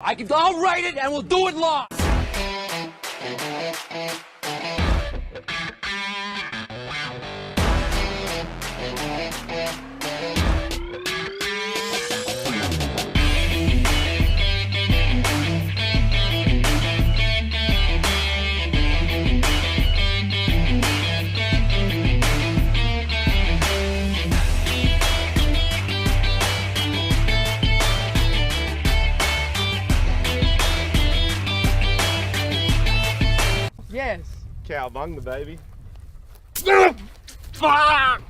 I'll write it and we'll do it live. Yes. Cowabunga, baby. Fuck!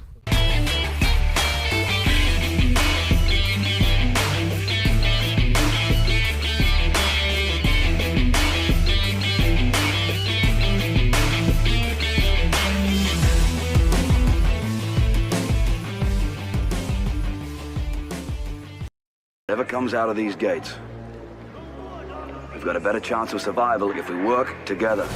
Whatever comes out of these gates, we've got a better chance of survival if we work together.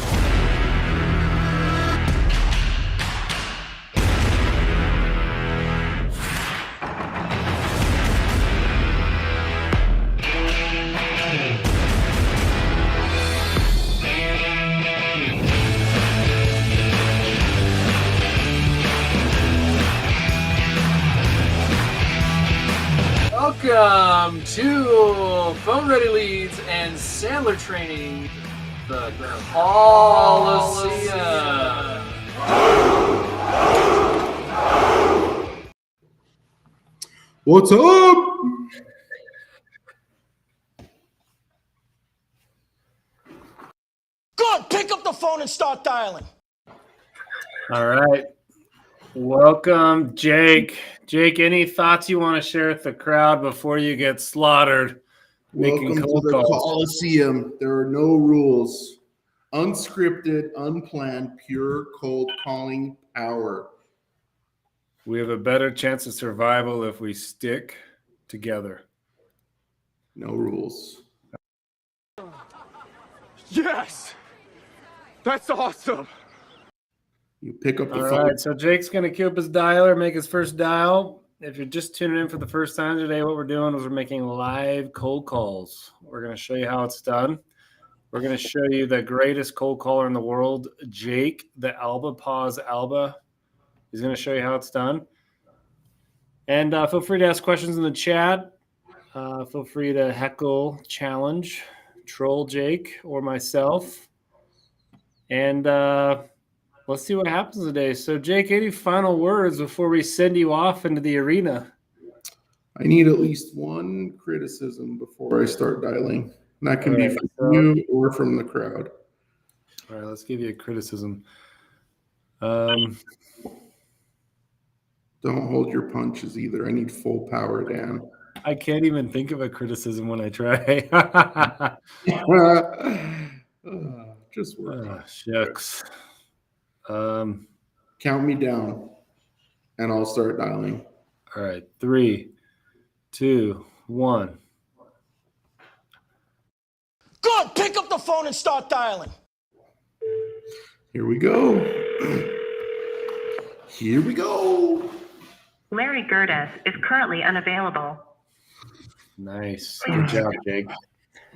Welcome to Phone Ready Leads and Sandler Training, the CALLISEUM. What's up? Good, pick up the phone and start dialing. All right. Welcome, Jake. Jake, any thoughts you want to share with the crowd before you get slaughtered? Welcome to the Coliseum. There are no rules. Unscripted, unplanned, pure cold calling power. We have a better chance of survival if we stick together. No rules. Yes! That's awesome! You pick up the All phone. right, so Jake's going to queue up his dialer, make his first dial. If you're just tuning in for the first time today, what we're doing is we're making live cold calls. We're going to show you how it's done. We're going to show you the greatest cold caller in the world, Jake, the Alba Pause Alba. He's going to show you how it's done. And feel free to ask questions in the chat. Feel free to heckle, challenge, troll Jake or myself. And let's see what happens today. So, Jake, any final words before we send you off into the arena? I need at least one criticism before I start dialing. And that can be All right, from you or from the crowd. All right, let's give you a criticism. Don't hold your punches either. I need full power, Dan. I can't even think of a criticism when I try. Just work. Shucks. Count me down, and I'll start dialing. All right, 3, 2, 1. Good, pick up the phone and start dialing. Here we go. Here we go. Larry Gerdes is currently unavailable. Nice. Good job, Jake.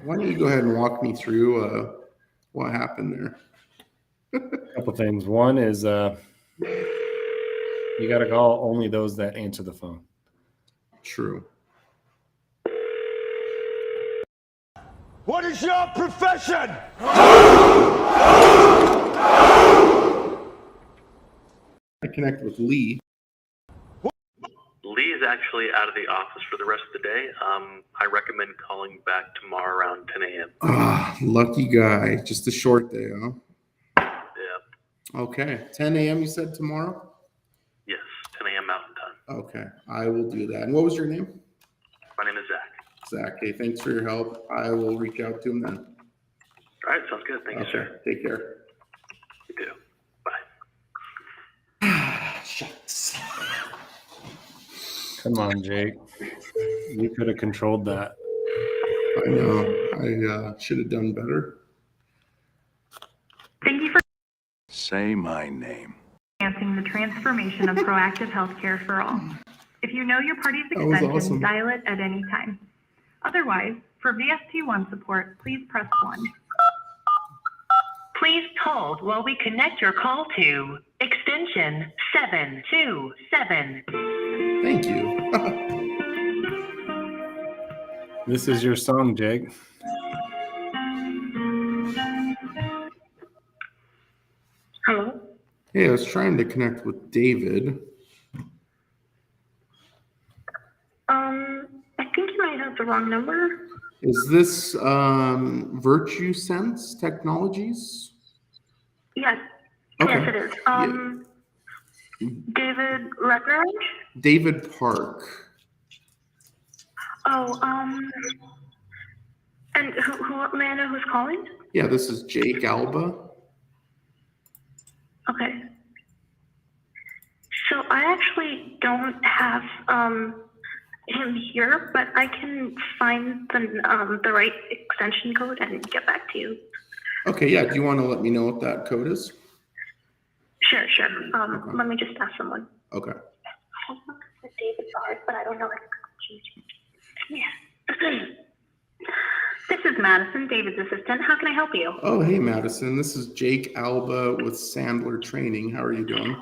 Why don't you go ahead and walk me through what happened there? A couple things. One is you got to call only those that answer the phone. True. What is your profession? I connect with Lee. Lee is actually out of the office for the rest of the day. I recommend calling back tomorrow around 10 a.m. Ah, lucky guy. Just a short day, huh? Yeah. Okay. 10 a.m. you said tomorrow? Yes, 10 a.m. Mountain Time. Okay. I will do that. And what was your name? My name is Zach. Zach. Hey, thanks for your help. I will reach out to him then. All right, sounds good. Thank you, sir. Take care. You too. Bye. Shucks. Come on, Jake. You could have controlled that. I know. I should have done better. Thank you for Say my name. advancing the transformation of proactive healthcare for all. If you know your party's That was extension, awesome. dial it at any time. Otherwise, For VST1 support, please press 1. Please hold while we connect your call to extension 727. Thank you. This is your song, Jake. Hello? Hey, I was trying to connect with David. I think you might have the wrong number. Is this Virtue Sense Technologies? Yes. Okay. Yes, it is. David Rutledge? David Park. Oh, and who may I know who's calling? Yeah, this is Jake Alba. Okay. So I actually don't have him here, but I can find the right extension code and get back to you. Okay, yeah. Do you want to let me know what that code is? Sure. Let me just ask someone. Okay. David Bard, but I don't know. Yeah. This is Madison, David's assistant. How can I help you? Oh, hey, Madison. This is Jake Alba with Sandler Training. How are you doing?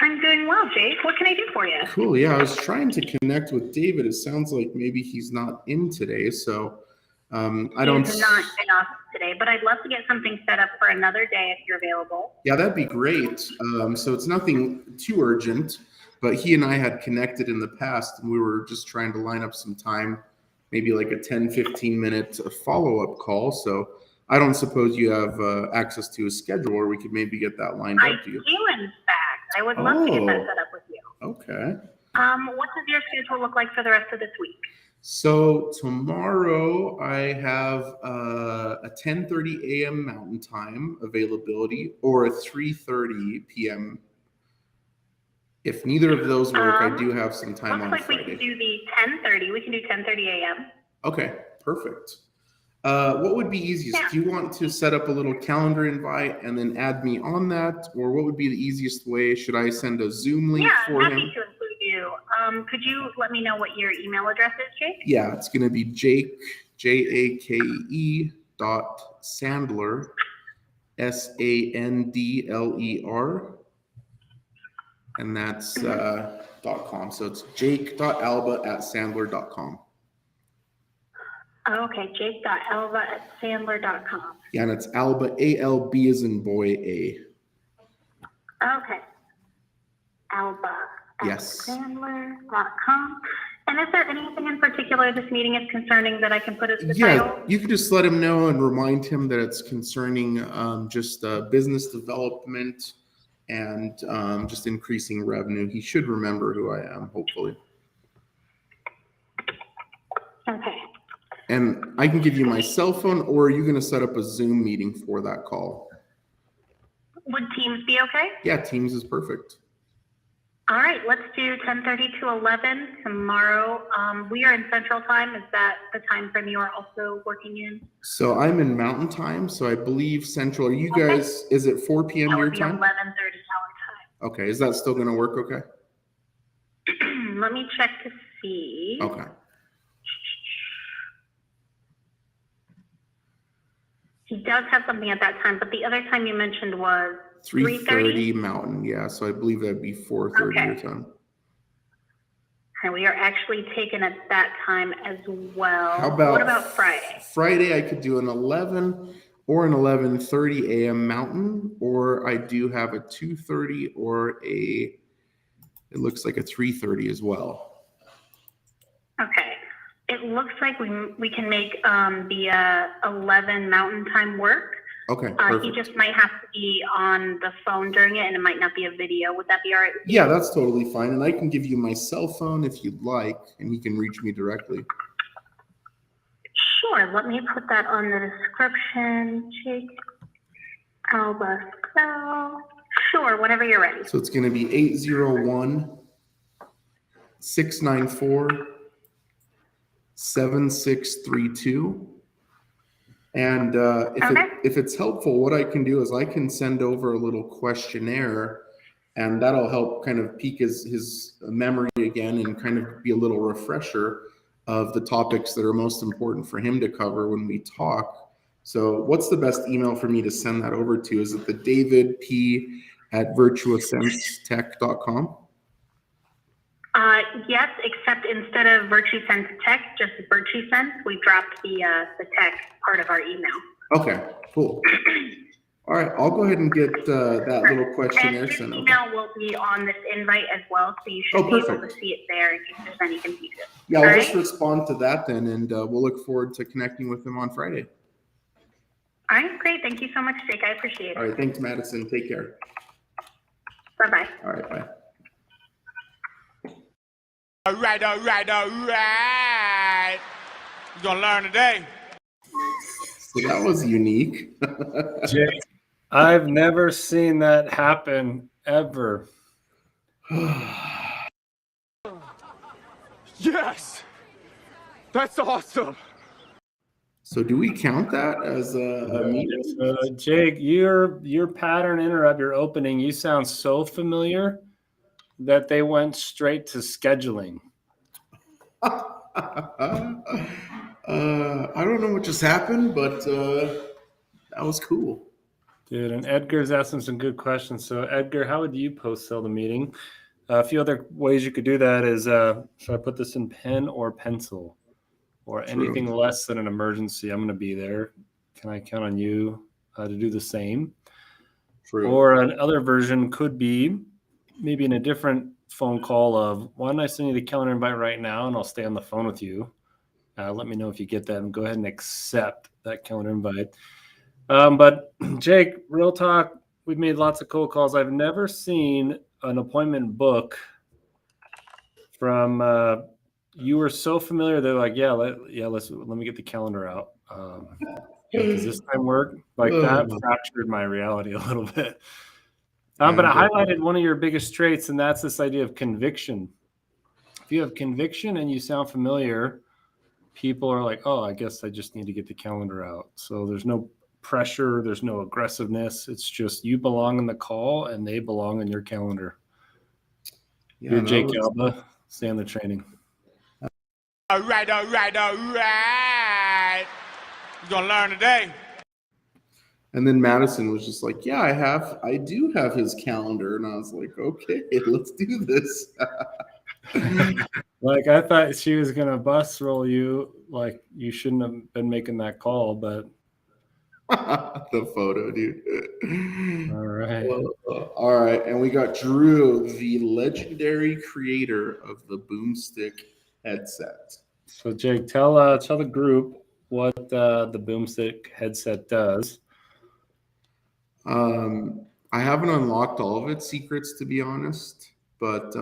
I'm doing well, Jake. What can I do for you? Cool. Yeah, I was trying to connect with David. It sounds like maybe he's not in today, so I don't. He's not in office today, but I'd love to get something set up for another day if you're available. Yeah, that'd be great. So it's nothing too urgent, but he and I had connected in the past, and we were just trying to line up some time, maybe like a 10-15-minute follow-up call. So I don't suppose you have access to a schedule, or we could maybe get that lined up to you. I do, in fact. I would love to get that set up with you. Okay. What does your schedule look like for the rest of this week? So tomorrow I have a 10:30 a.m. Mountain Time availability or a 3:30 p.m. If neither of those work, I do have some time on Looks like Friday. we can do the 10:30. We can do 10:30 a.m. Okay, perfect. What would be easiest? Yeah. Do you want to set up a little calendar invite and then add me on that? Or what would be the easiest way? Should I send a Zoom link for happy him? to include you. Could you let me know what your email address is, Jake? Yeah, it's going to be Jake, Jake .Sandler, SANDLER, and that's .com. So it's jake.alba@sandler.com. Okay, jake.alba@sandler.com. Yeah, and it's Alba, A-L-B as in boy, A. Okay. Yes. Alba@sandler.com. And is there anything in particular this meeting is concerning that I can put as the Yeah, title? you can just let him know and remind him that it's concerning just business development and just increasing revenue. He should remember who I am, hopefully. Okay. And I can give you my cell phone, or are you going to set up a Zoom meeting for that call? Would Teams be okay? Yeah, Teams is perfect. All right, let's do 10:30 to 11 tomorrow. We are in Central Time. Is that the time frame you are also working in? So I'm in Mountain Time, so I believe Central. Are you guys, is it 4 p.m. That your would be time? 11:30 our Okay, is that still going to work okay? time. Let me check to see. Okay. He does have something at that time, but the other time you mentioned was 3:30 Mountain, yeah, so I believe that'd be 4:30 Okay. your time. And we are actually taken at that time as well. How about What about Friday? Friday, I could do an 11 or an 11:30 a.m. Mountain, or I do have a 2:30 or it looks like a 3:30 as well. Okay. It looks like we can make the 11 Mountain Time work. Okay, He perfect. just might have to be on the phone during it, and it might not be a video. Would that be all right? Yeah, that's totally fine. And I can give you my cell phone if you'd like, and you can reach me directly. Sure. Let me put that on the description. Jake Alba. So, sure, whenever you're ready. So it's going to be 801-694-7632. And if it's helpful, what I can do is I can send over a little questionnaire, and that'll help kind of pique his memory again and kind of be a little refresher. of the topics that are most important for him to cover when we talk. So what's the best email for me to send that over to? Is it the davidp@virtuosensestech.com? Yes, except instead of Virtue Sense Tech, just Virtue Sense, we dropped the tech part of our email. Okay, cool. All right, I'll go ahead and get that little questionnaire and this sent over. email will be on this invite as well, so you should be able to see it there in case there's any confusion. Yeah, I'll just respond to that then, and we'll look forward to connecting with him on Friday. All right, great. Thank you so much, Jake. I appreciate it. All right, thanks, Madison. Take care. Bye-bye. All right, bye. All right. You're gonna learn today. So that was unique. Jake, I've never seen that happen ever. Yes, that's awesome. So do we count that as a meeting? Jake, your pattern interrupt, your opening, you sound so familiar that they went straight to scheduling. I don't know what just happened, but that was cool. Dude, and Edgar's asking some good questions. So Edgar, how would you post sell the meeting? A few other ways you could do that is, should I put this in pen or pencil? Or anything less than an emergency? I'm going to be there. Can I count on you to do the same? True. Or another version could be maybe in a different phone call of, why don't I send you the calendar invite right now and I'll stay on the phone with you. Let me know if you get that and go ahead and accept that calendar invite. But Jake, real talk, we've made lots of cold calls. I've never seen an appointment book from you were so familiar. They're like, let me get the calendar out. Does this time work? Like that fractured my reality a little bit. But I highlighted one of your biggest traits, and that's this idea of conviction. If you have conviction and you sound familiar, people are like, oh, I guess I just need to get the calendar out. So there's no pressure. There's no aggressiveness. It's just you belong in the call and they belong in your calendar. Yeah, you're Jake Alba, Sandler Training. All right. You're gonna learn today. And then Madison was just like, yeah, I do have his calendar. And I was like, okay, let's do this. Like, I thought she was going to bus roll you. Like, you shouldn't have been making that call, but. The photo, dude. All right. All right. And we got Drew, the legendary creator of the Boomstick headset. So, Jake, tell the group what the Boomstick headset does. I haven't unlocked all of its secrets, to be honest, but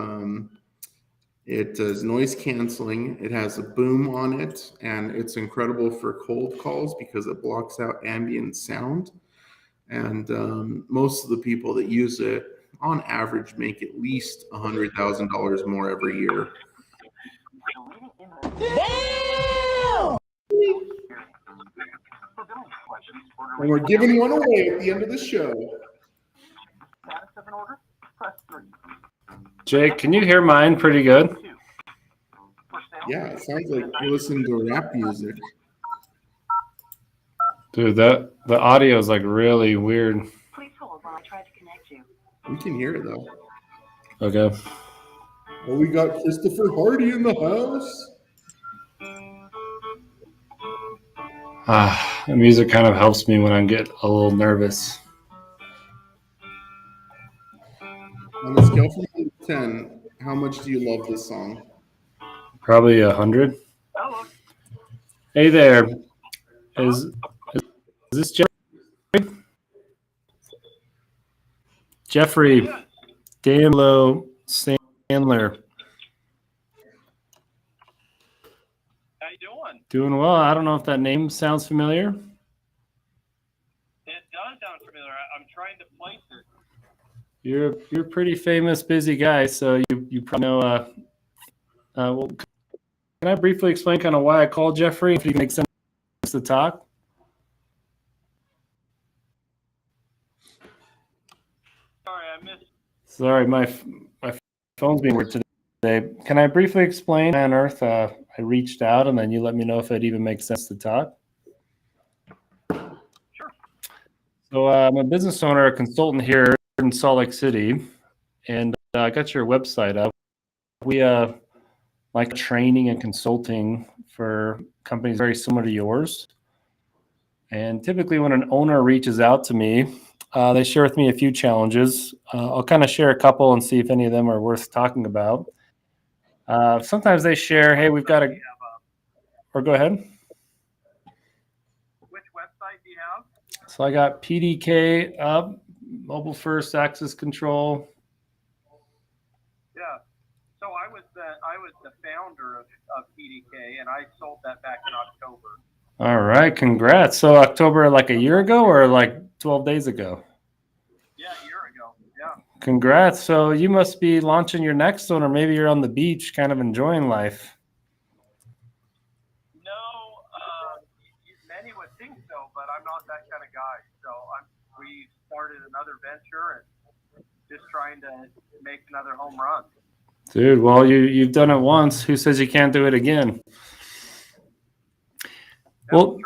it does noise canceling. It has a boom on it, and it's incredible for cold calls because it blocks out ambient sound. And most of the people that use it, on average, make at least $100,000 more every year. Damn! And we're giving one away at the end of the show. Jake, can you hear mine pretty good? Yeah, it sounds like you're listening to rap music. Dude, the audio is like really weird. Please hold while I try to connect you. We can hear it though. Okay. Oh, we got Christopher Hardy in the house. The music kind of helps me when I get a little nervous. On a scale from 1 to 10, how much do you love this song? Probably 100. Hey there. Is this Jeffrey? Jeffrey, Bigelow, Sandler. How you doing? Doing well. I don't know if that name sounds familiar. It does sound familiar. I'm trying to place it. You're a pretty famous, busy guy, so you probably know. Well, can I briefly explain kind of why I called Jeffrey? If you can make sense to talk. Sorry, I missed. Sorry, my phone's being weird today. today. Can I briefly explain why on earth I reached out, and then you let me know if it even makes sense to talk? Sure. So I'm a business owner, a consultant here in Salt Lake City, and I got your website up. We like training and consulting for companies very similar to yours. And typically when an owner reaches out to me, they share with me a few challenges. I'll kind of share a couple and see if any of them are worth talking about. Sometimes they share, hey, we've got a, or go ahead. Which website do you have? So I got PDK up, mobile first access control. Yeah. So I was the founder of PDK, and I sold that back in October. All right, congrats. So October, like a year ago or like 12 days ago? Yeah, a year ago. Yeah. Congrats. So you must be launching your next one, or maybe you're on the beach kind of enjoying life. No, many would think so, but I'm not that kind of guy. So we started another venture and just trying to make another home run. Dude, well, you've done it once. Who says you can't do it again? Well,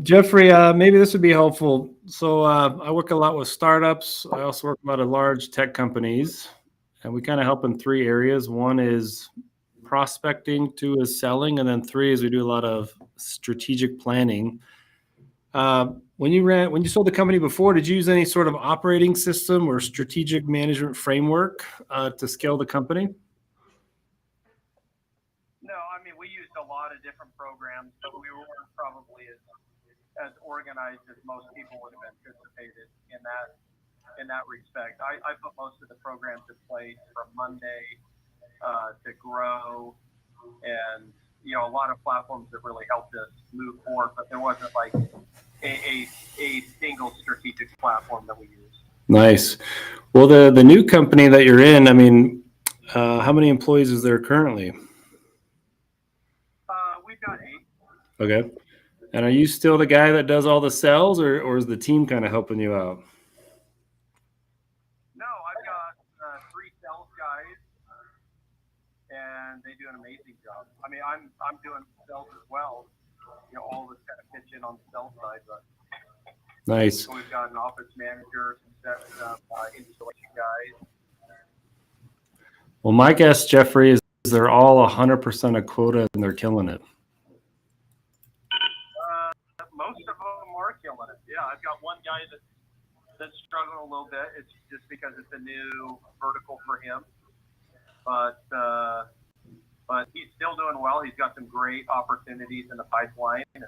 Jeffrey, maybe this would be helpful. So I work a lot with startups. I also work a lot of large tech companies, and we kind of help in three areas. One is prospecting, two is selling, and then three is we do a lot of strategic planning. When you sold the company before, did you use any sort of operating system or strategic management framework to scale the company? No, I mean, we used a lot of different programs, but we weren't probably as organized as most people would have anticipated in that respect. I put most of the programs in place from Monday to grow, and a lot of platforms that really helped us move forward, but there wasn't like a single strategic platform that we used. Nice. Well, the new company that you're in, I mean, how many employees is there currently? We've got 8. Okay. And are you still the guy that does all the sales, or is the team kind of helping you out? No, I've got 3 sales guys, and they do an amazing job. I mean, I'm doing sales as well. All of us kind of pitch in on the sales side, but nice. So we've got an office manager, some installation guys. Well, my guess, Jeffrey, is they're all 100% a quota and they're killing it. Most of them are killing it. Yeah, I've got one guy that's struggling a little bit. It's just because it's a new vertical for him, but he's still doing well. He's got some great opportunities in the pipeline. And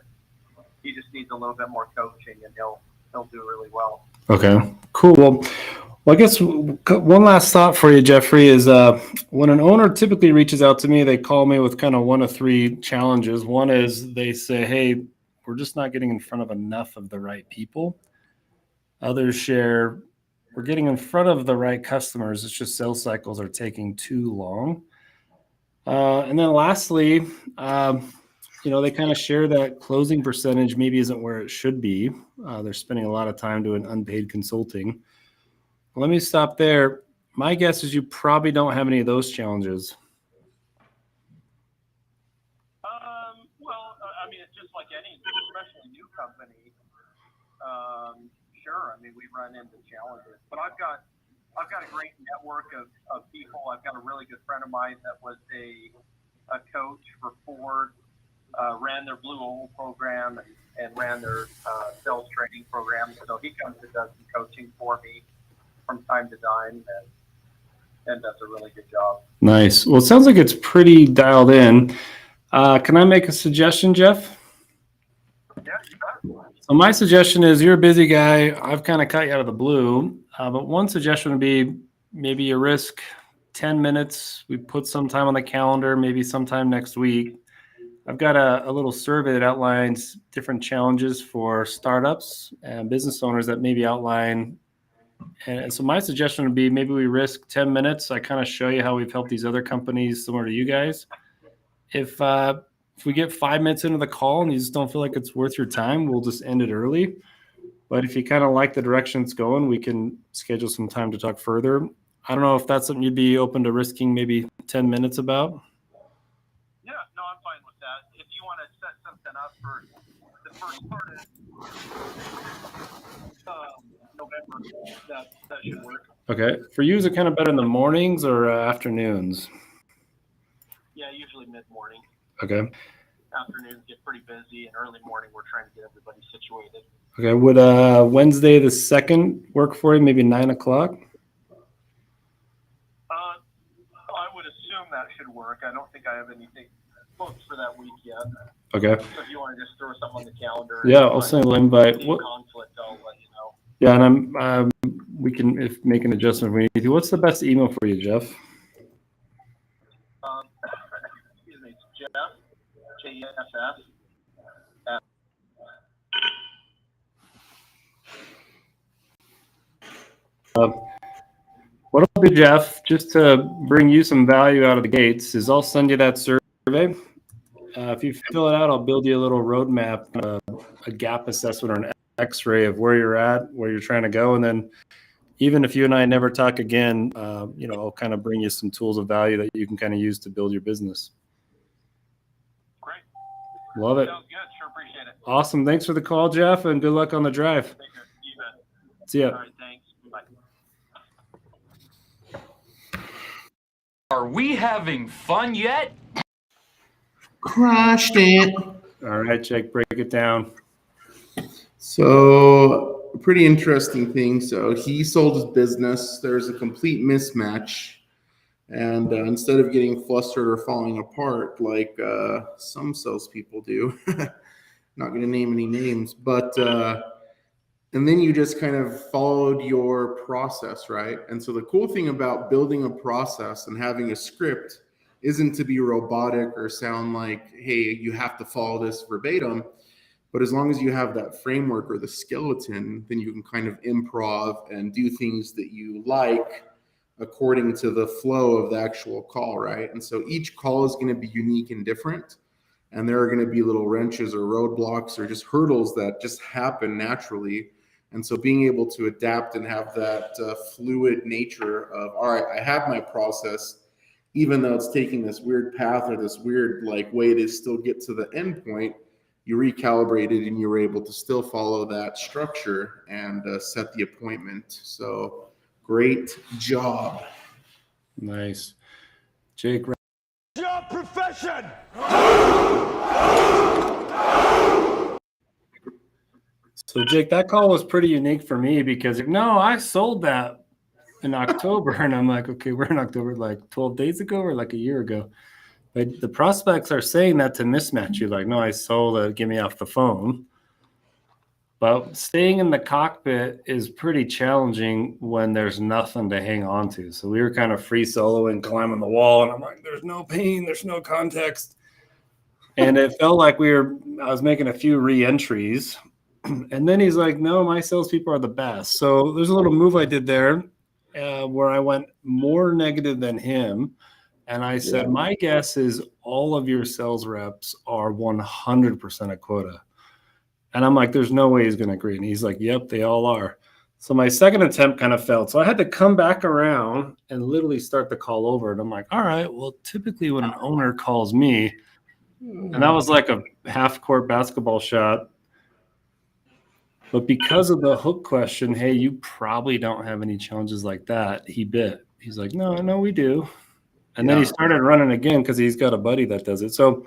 he just needs a little bit more coaching, and he'll do really well. Okay, cool. Well, I guess one last thought for you, Jeffrey, is when an owner typically reaches out to me, they call me with kind of one of 3 challenges. One is they say, hey, we're just not getting in front of enough of the right people. Others share, we're getting in front of the right customers. It's just sales cycles are taking too long. And then lastly, they kind of share that closing percentage maybe isn't where it should be. They're spending a lot of time doing unpaid consulting. Let me stop there. My guess is you probably don't have any of those challenges. Well, I mean, it's just like any, especially new company. Sure, I mean, we run into challenges, but I've got a great network of people. I've got a really good friend of mine that was a coach for Ford, ran their Blue Oval program and ran their sales training program. So he comes and does some coaching for me from time to time, and does a really good job. Nice. Well, it sounds like it's pretty dialed in. Can I make a suggestion, Jeff? Yeah, you bet. So my suggestion is you're a busy guy. I've kind of cut you out of the blue. But one suggestion would be maybe you risk 10 minutes. We put some time on the calendar, maybe sometime next week. I've got a little survey that outlines different challenges for startups and business owners that maybe outline. And so my suggestion would be maybe we risk 10 minutes. I kind of show you how we've helped these other companies similar to you guys. If we get 5 minutes into the call and you just don't feel like it's worth your time, we'll just end it early. But if you kind of like the direction it's going, we can schedule some time to talk further. I don't know if that's something you'd be open to risking maybe 10 minutes about. Yeah, no, I'm fine with that. If you want to set something up for the first part of November, that should work. Okay. For you, is it kind of better in the mornings or afternoons? Yeah, usually mid-morning. Okay. Afternoons get pretty busy, and early morning we're trying to get everybody situated. Okay. Would Wednesday the 2nd work for you? Maybe 9 o'clock? I would assume that should work. I don't think I have anything booked for that week yet. Okay. So if you want to just throw something on the calendar. Yeah, I'll send an invite. What conflict, I'll let you know. Yeah, and we can make an adjustment if we need to. What's the best email for you, Jeff? Excuse me, it's Jeff, J-E-F-F. What I'll do, Jeff, just to bring you some value out of the gates, is I'll send you that survey. If you fill it out, I'll build you a little roadmap, a gap assessment or an X-ray of where you're at, where you're trying to go, and then even if you and I never talk again, I'll kind of bring you some tools of value that you can kind of use to build your business. Great. Love it. Sounds good. Sure appreciate it. Awesome. Thanks for the call, Jeff, and good luck on the drive. Take care. You bet. See ya. All right, thanks. Bye. Are we having fun yet? Crushed it. All right, Jake, break it down. So, a pretty interesting thing. So, he sold his business. There's a complete mismatch. And instead of getting flustered or falling apart like some salespeople do, not going to name any names, but and then you just kind of followed your process, right? And so the cool thing about building a process and having a script isn't to be robotic or sound like, hey, you have to follow this verbatim. But as long as you have that framework or the skeleton, then you can kind of improv and do things that you like according to the flow of the actual call, right? And so each call is going to be unique and different. And there are going to be little wrenches or roadblocks or just hurdles that just happen naturally. And so being able to adapt and have that fluid nature of, all right, I have my process, even though it's taking this weird path or this weird like way to still get to the end point, you recalibrated and you were able to still follow that structure and set the appointment. So great job. Nice. Jake. Your profession! So, Jake, that call was pretty unique for me because, no, I sold that in October. And I'm like, okay, we're in October like 12 days ago or like a year ago. But the prospects are saying that to mismatch you. Like, no, I sold it. Get me off the phone. But staying in the cockpit is pretty challenging when there's nothing to hang on to. So we were kind of free soloing, climbing the wall. And I'm like, there's no pain. There's no context. And it felt like I was making a few re-entries. And then he's like, no, my salespeople are the best. So there's a little move I did there where I went more negative than him. And I said, my guess is all of your sales reps are 100% a quota. And I'm like, there's no way he's going to agree. And he's like, yep, they all are. So my second attempt kind of failed. So I had to come back around and literally start the call over. And I'm like, all right, well, typically when an owner calls me, and that was like a half-court basketball shot. But because of the hook question, hey, you probably don't have any challenges like that, he bit. He's like, no, we do. And then he started running again because he's got a buddy that does it. So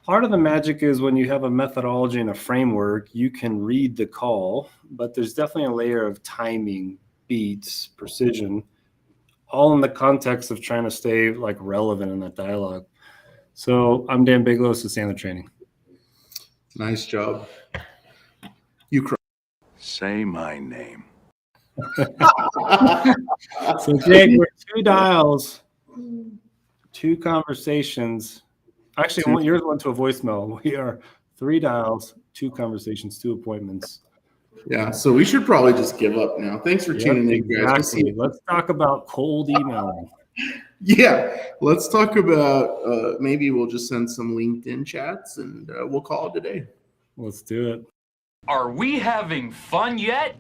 part of the magic is when you have a methodology and a framework, you can read the call, but there's definitely a layer of timing, beats, precision, all in the context of trying to stay like relevant in that dialogue. So I'm Dan Bigelow, this is Sandler Training. Nice job. You cry. Say my name. So Jake, we're 2 dials, 2 conversations. Actually, yours went to a voicemail. We are 3 dials, 2 conversations, 2 appointments. Yeah, so we should probably just give up now. Thanks for tuning in, guys. Exactly. Let's talk about cold emailing. Yeah, let's talk about maybe we'll just send some LinkedIn chats and we'll call it a day. Let's do it. Are we having fun yet?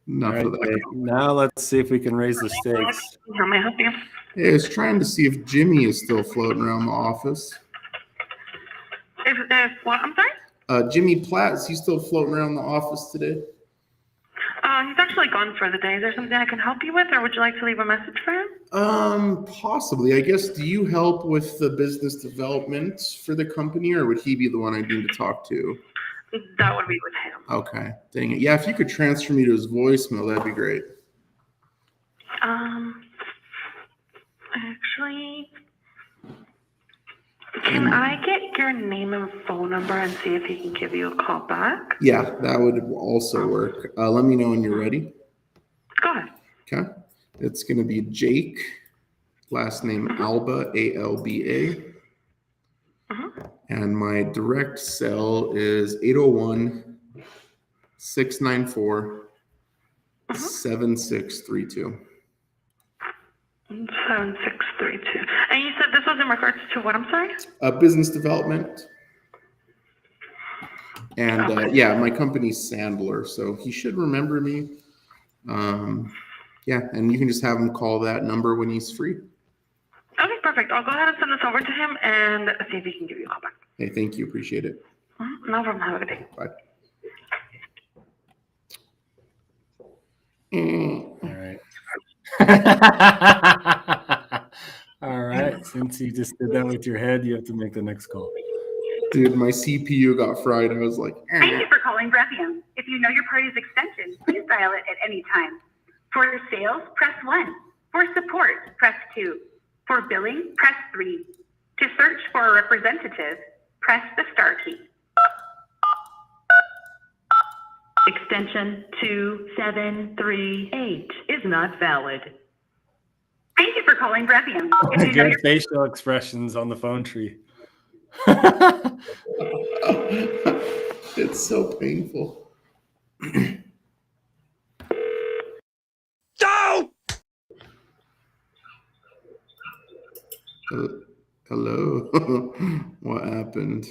Enough of that. Okay, now let's see if we can raise the stakes. How may I help you? Hey, I was trying to see if Jimmy is still floating around the office. If what? I'm sorry? Jimmy Platt, is he still floating around the office today? He's actually gone for the day. Is there something I can help you with, or would you like to leave a message for him? Possibly. I guess, do you help with the business development for the company, or would he be the one I need to talk to? That would be with him. Okay. Dang it. Yeah, if you could transfer me to his voicemail, that'd be great. Actually, can I get your name and phone number and see if he can give you a call back? Yeah, that would also work. Let me know when you're ready. Go ahead. Okay. It's going to be Jake, last name Alba, A-L-B-A. And my direct cell is 801-694-7632. 7632. And you said this was in regards to what? I'm sorry? Business development. And yeah, my company's Sandler, so he should remember me. Yeah, and you can just have him call that number when he's free. Okay, perfect. I'll go ahead and send this over to him and see if he can give you a call back. Hey, thank you. Appreciate it. No problem. Have a good day. Bye. All right. All right. Since you just did that with your head, you have to make the next call. Dude, my CPU got fried. I was like, Thank you for calling Brevium. If you know your party's extension, please dial it at any time. For sales, press 1. For support, press 2. For billing, press 3. To search for a representative, press the star key. Extension 2738 is not valid. Thank you for calling Brevium. If you know Good your facial expressions on the phone tree. it's so painful. No! Hello. What happened?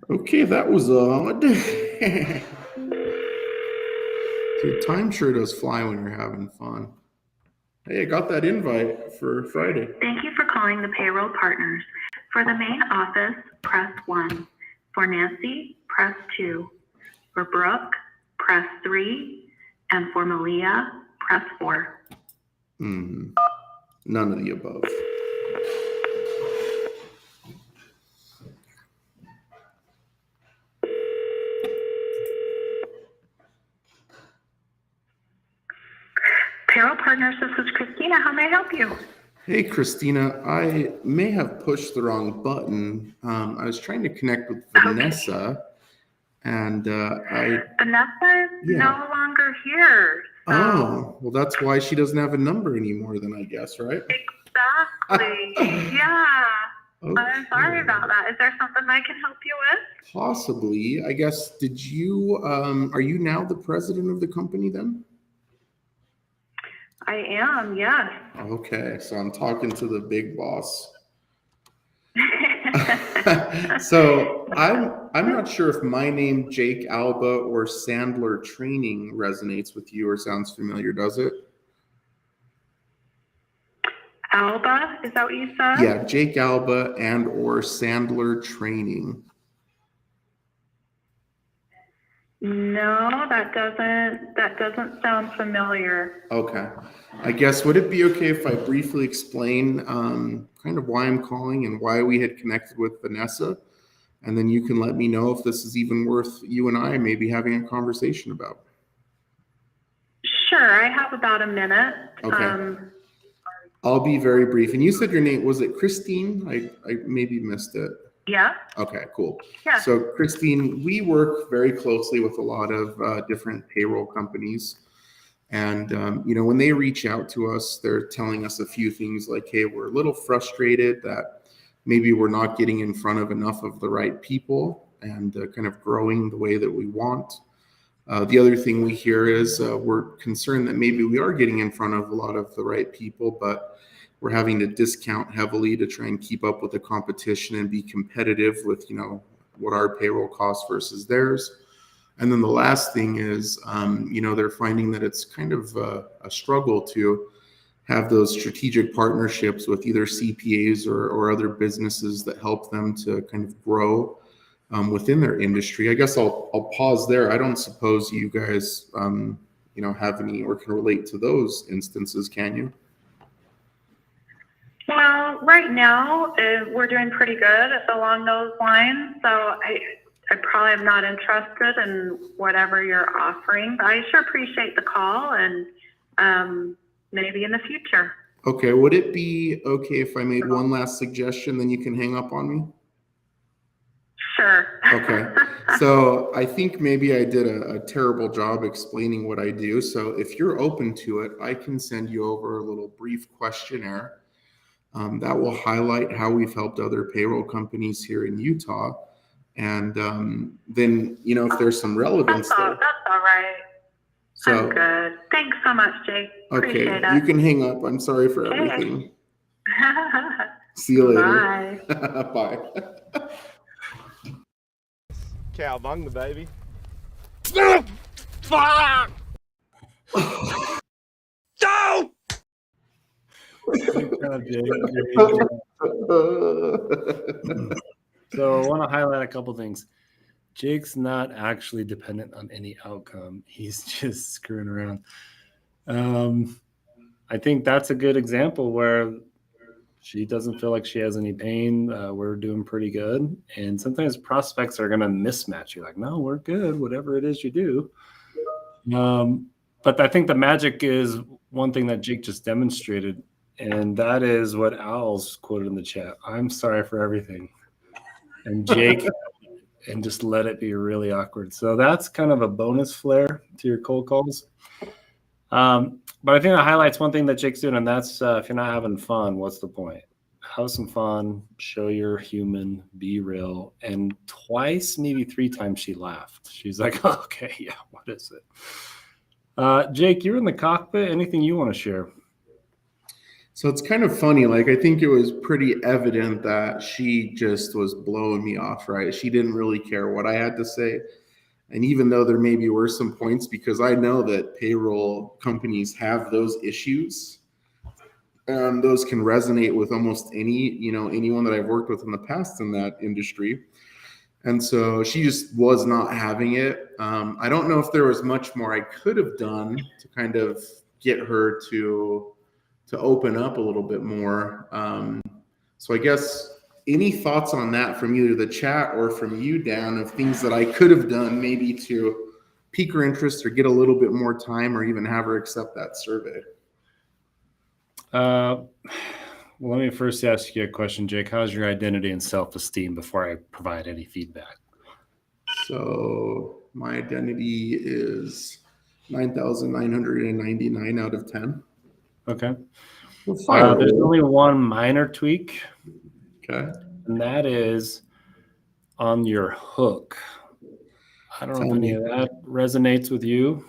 Okay, that was odd. Dude, time sure does fly when you're having fun. Hey, I got that invite for Friday. Thank you for calling the payroll partners. For the main office, press 1. For Nancy, press 2. For Brooke, press 3. And for Malia, press 4. None of the above. Payroll partners, this is Christina. How may I help you? Hey, Christina, I may have pushed the wrong button. I was trying to connect with Vanessa, and Vanessa is no longer here. Oh, well, that's why she doesn't have a number anymore then, I guess, right? Exactly. Yeah. Okay. I'm sorry about that. Is there something I can help you with? Possibly. I guess, did you, are you now the president of the company then? I am, yes. Okay, so I'm talking to the big boss. So I'm not sure if my name, Jake Alba, or Sandler Training resonates with you or sounds familiar, does it? Alba, is that what you said? Yeah, Jake Alba and or Sandler Training. No, that doesn't sound familiar. Okay. I guess, would it be okay if I briefly explain kind of why I'm calling and why we had connected with Vanessa? And then you can let me know if this is even worth you and I maybe having a conversation about. Sure, I have about a minute. Okay. I'll be very brief. And you said your name, was it Christine? I maybe missed it. Yeah. Okay, cool. Yeah. So Christine, we work very closely with a lot of different payroll companies. And, you know, when they reach out to us, they're telling us a few things like, hey, we're a little frustrated that maybe we're not getting in front of enough of the right people and kind of growing the way that we want. The other thing we hear is we're concerned that maybe we are getting in front of a lot of the right people, but we're having to discount heavily to try and keep up with the competition and be competitive with, you know, what our payroll costs versus theirs. And then the last thing is, they're finding that it's kind of a struggle to have those strategic partnerships with either CPAs or other businesses that help them to kind of grow within their industry. I guess I'll pause there. I don't suppose you guys, have any or can relate to those instances, can you? Well, right now we're doing pretty good along those lines. So I probably am not interested in whatever you're offering, but I sure appreciate the call and maybe in the future. Okay. Would it be okay if I made one last suggestion, then you can hang up on me? Sure. Okay. So I think maybe I did a terrible job explaining what I do. So if you're open to it, I can send you over a little brief questionnaire that will highlight how we've helped other payroll companies here in Utah. And then, if there's some relevance that's all right. So, I'm good. Thanks so much, Jake. Appreciate okay, you can hang up. I'm sorry for everything. See you later. Bye. Bye. Cowabunga, baby. Fuck! Don't! So I want to highlight a couple things. Jake's not actually dependent on any outcome. He's just screwing around. I think that's a good example where she doesn't feel like she has any pain. We're doing pretty good. And sometimes prospects are going to mismatch you. Like, no, we're good, whatever it is you do. But I think the magic is one thing that Jake just demonstrated. And that is what Al's quoted in the chat. I'm sorry for everything. And Jake, and just let it be really awkward. So that's kind of a bonus flair to your cold calls. But I think that highlights one thing that Jake's doing, and that's if you're not having fun, what's the point? Have some fun, show you're human, be real. And twice, maybe 3 times she laughed. She's like, oh, okay, yeah, what is it? Jake, you're in the cockpit. Anything you want to share? So it's kind of funny. Like, I think it was pretty evident that she just was blowing me off, right? She didn't really care what I had to say. And even though there maybe were some points, because I know that payroll companies have those issues, those can resonate with almost anyone that I've worked with in the past in that industry. And so she just was not having it. I don't know if there was much more I could have done to kind of get her to open up a little bit more. So I guess any thoughts on that from either the chat or from you, Dan, of things that I could have done maybe to pique her interest or get a little bit more time or even have her accept that survey? Well, let me first ask you a question, Jake. How's your identity and self-esteem before I provide any feedback? So my identity is 9,999 out of 10. Okay. There's only one minor tweak. Okay. And that is on your hook. I don't know if any of that resonates with you.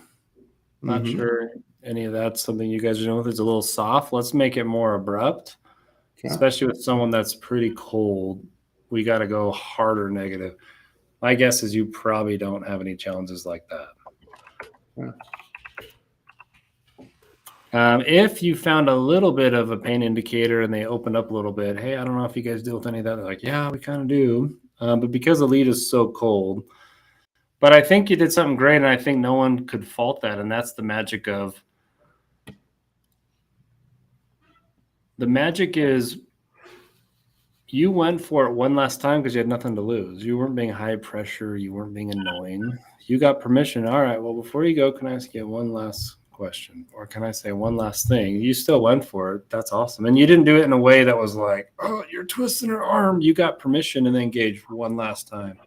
Not sure any of that's something you guys are doing with. It's a little soft. Let's make it more abrupt, especially with someone that's pretty cold. We got to go harder negative. My guess is you probably don't have any challenges like that. Yeah. If you found a little bit of a pain indicator and they opened up a little bit, hey, I don't know if you guys deal with any of that. They're like, yeah, we kind of do. But because the lead is so cold, but I think you did something great, and I think no one could fault that. And that's the magic of is you went for it one last time because you had nothing to lose. You weren't being high pressure. You weren't being annoying. You got permission. All right, well, before you go, can I ask you one last question, or can I say one last thing? You still went for it. That's awesome. And you didn't do it in a way that was like, oh, you're twisting her arm. You got permission and then engaged one last time.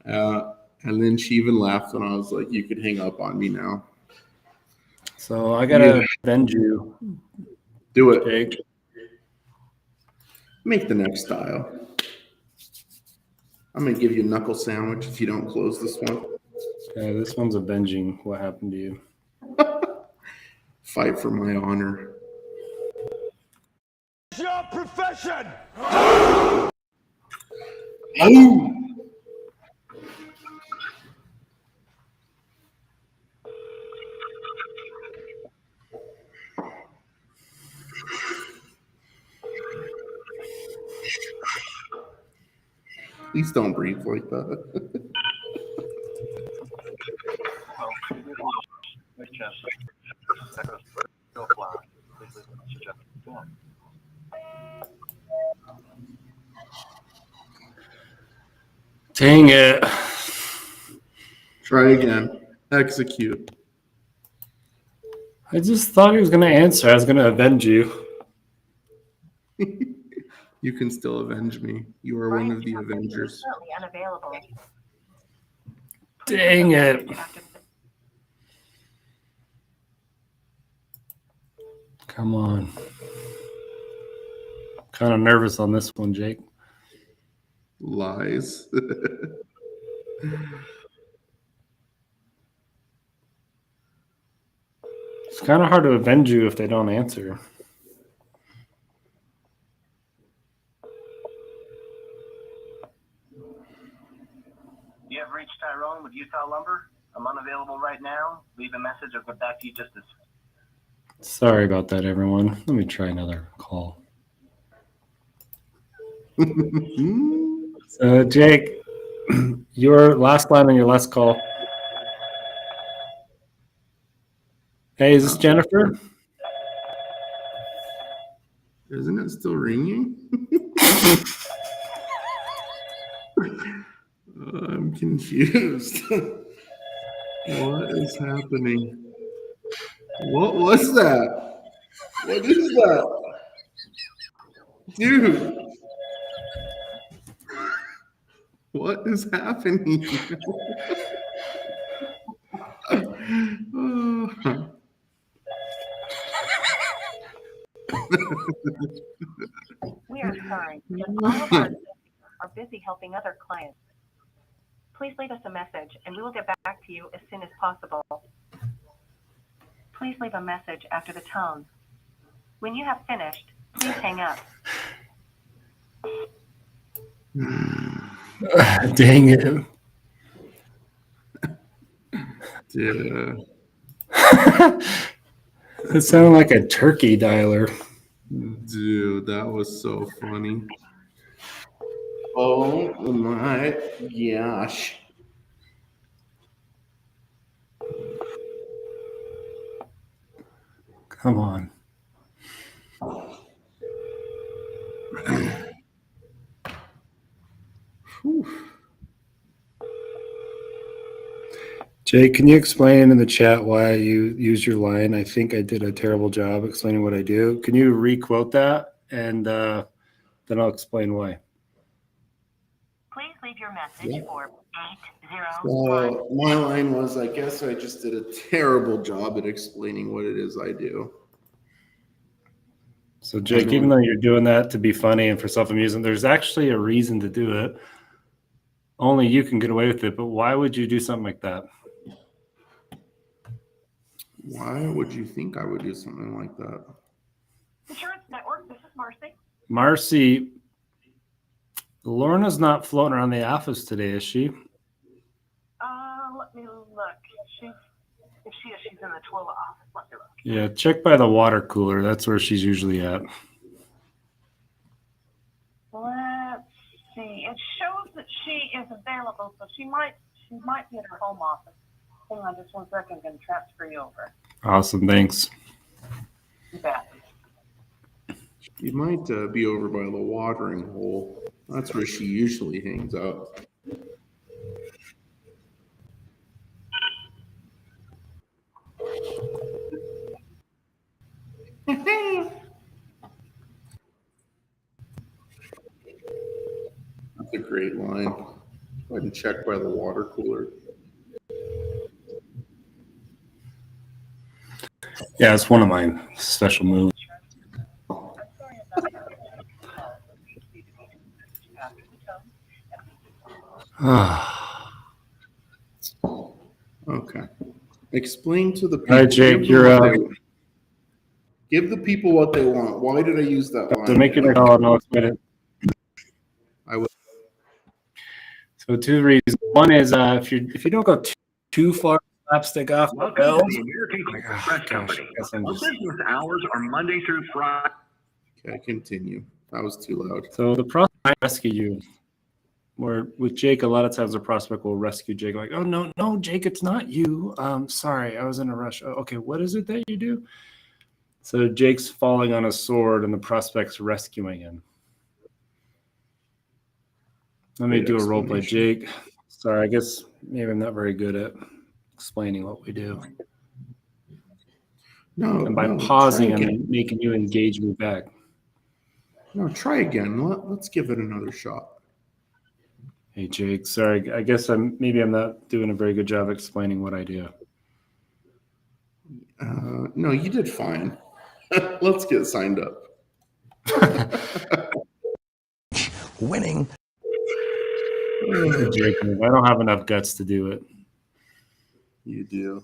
And then she even laughed when I was like, you could hang up on me now. So I gotta avenge you. Do it. Jake. Make the next dial. I'm gonna give you a knuckle sandwich if you don't close this one. Okay, this one's avenging what happened to you. Fight for my honor. It's your profession! Oh! Please don't breathe like that. Dang it. Try again. Execute. I just thought he was going to answer. I was going to avenge you. You can still avenge me. You are one of the Avengers. Unavailable. Dang it. Come on. Kind of nervous on this one, Jake. Lies. It's kind of hard to avenge you if they don't answer. You have reached Tyrone with Utah Lumber. I'm unavailable right now. Leave a message. I'll get back to you just as soon. Sorry about that, everyone. Let me try another call. So, Jake, your last line on your last call. Hey, is this Jennifer? Isn't it still ringing? I'm confused. What is happening? What was that? What is that? Dude. What is happening? We are sorry, but all of our assistants are busy helping other clients. Please leave us a message, and we will get back to you as soon as possible. Please leave a message after the tone. When you have finished, please hang up. Dang it. Yeah. It sounded like a turkey dialer. Dude, that was so funny. Oh my gosh. Come on. Jake, can you explain in the chat why you used your line? I think I did a terrible job explaining what I do. Can you re-quote that? And then I'll explain why. Please leave your message for 801. So my line was, I guess I just did a terrible job at explaining what it is I do. So, Jake, even though you're doing that to be funny and for self-amusement, there's actually a reason to do it. Only you can get away with it, but why would you do something like that? Why would you think I would do something like that? Insurance Network, this is Marcy. Marcy, Lorna's not floating around the office today, is she? Let me look. If she is, she's in the Twila office. Let me look. Yeah, check by the water cooler. That's where she's usually at. Let's see. It shows that she is available, so she might be at her home office. Hang on just 1 second. I'm going to transfer you over. Awesome, thanks. You bet. You might be over by the watering hole. That's where she usually hangs out. That's a great line. Go ahead and check by the water cooler. Yeah, it's one of my special moves. Okay. Explain to the people. All right, Jake, you're up. Give the people what they want. Why did I use that line? To make it a call, and I'll explain it. I will. So 2 reasons. One is if you don't go too far slapstick off the bell. Welcome to the American Express Company. Our business hours are Monday through Friday. Okay, continue. That was too loud. So the process I rescue you. Where with Jake, a lot of times the prospect will rescue Jake, like, oh, no, Jake, it's not you. Sorry, I was in a rush. Oh, okay, what is it that you do? So Jake's falling on a sword and the prospect's rescuing him. Let me do a role play. Jake, sorry, I guess maybe I'm not very good at explaining what we do. No, and by no, pausing, I'm making you engage me back. No, try again. Let's give it another shot. Hey, Jake, sorry, I guess I'm not doing a very good job explaining what I do. No, you did fine. Let's get signed up. Winning. Jake, I don't have enough guts to do it. You do.